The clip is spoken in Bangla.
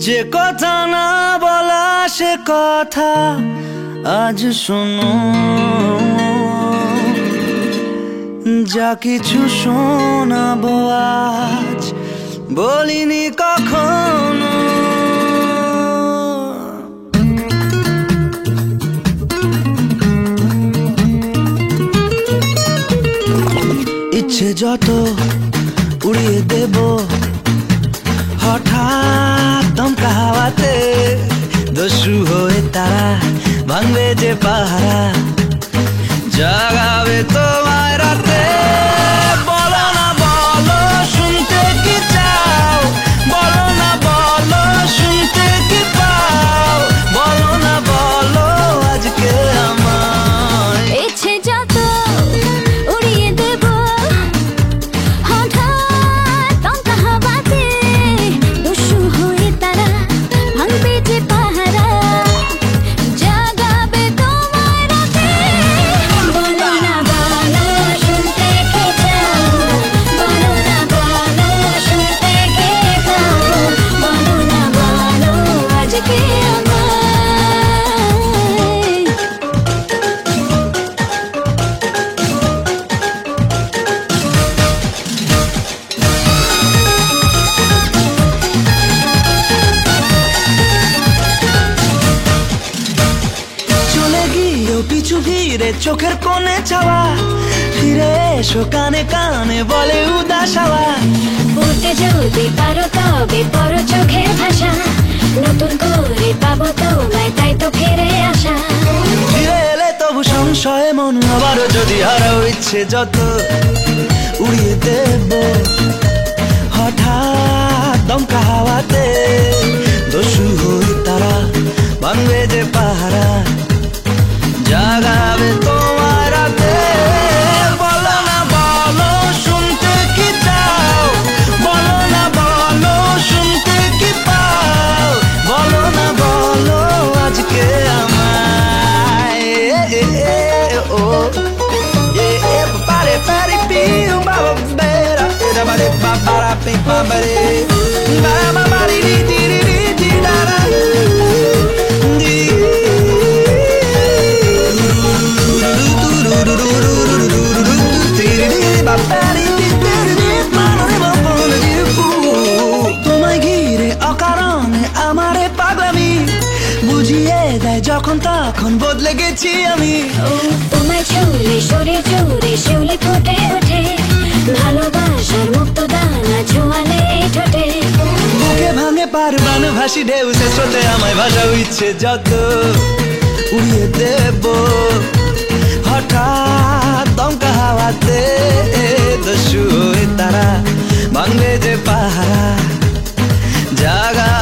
যে কথা না বলা সে কথা আজ শোনো, যা কিছু শোনাবো আজ বলিনি কখনো। ইচ্ছে যত উড়িয়ে দেব হঠাৎ দমকা হাওয়াতে, দস্যু হয়ে তারা ভাঙবে যে পাহারা, জাগাবে তোমায় রাতে। বলো না বলো শুনতে কি চাও, বলো না বলো শুনতে কি পাও, বলো না বলো আজকে আমায়। ইচ্ছে যত উড়িয়ে দেব হঠাৎ দমকা হাওয়াতে, দস্যু হয়ে তারা ভাঙবে যে পাহারা, জাগাবে তোমায় রাতে। বলো না বলো শুনতে কি চাও, বলো না বলো শুনতে কি পাও, বলো না বলো আজকে আমায়। চলে গিয়েও পিছু ফিরে চোখের কোণে চাওয়া, ফিরে এসো কানে কানে বলে উদাস হাওয়া। বলতে যদি পারো তবে পরো চোখের ভাষা, নতুন করে পাবো তোমায় তাই তো ফিরে আসা। ফিরে এলে তবু সংশয়ে মন আবারও যদি হারাও, ইচ্ছে যত উড়িয়ে দেব হঠাৎ দমকা হাওয়াতে, দস্যু হয়ে তারা ভাঙবে যে পাহারা, জাগাবে তোমার রাতে। বলো না বলো শুনতে কি চাও, বলো না বলো শুনতে কি পাও, বলো না বলো আজকে আমায়। ও pare pare piu baba bera era bare babara pe babare mama mari di di di di da da di babari di di mano ne bapone di fu তোমায় ঘিরে অকারণে আমারে পাগলামি বুঝিয়ে দেয় যখন তখন বদলে গেছি আমি। তোমায় ছুলে সরে জোরে শিউলি ফুটে ওঠে, ভালোবাসার মুক্ত দানা ছোঁয়ালে ঠোঁটে। বুকে ভাঙে পারবান ভাসি ঢেউ সে স্রোতে আমায় ভাসাও, ইচ্ছে যত উড়িয়ে দেব হঠাৎ দমকা হাওয়াতে, দস্যু হয়ে তারা ভাঙবে যে পাহারা, জাগা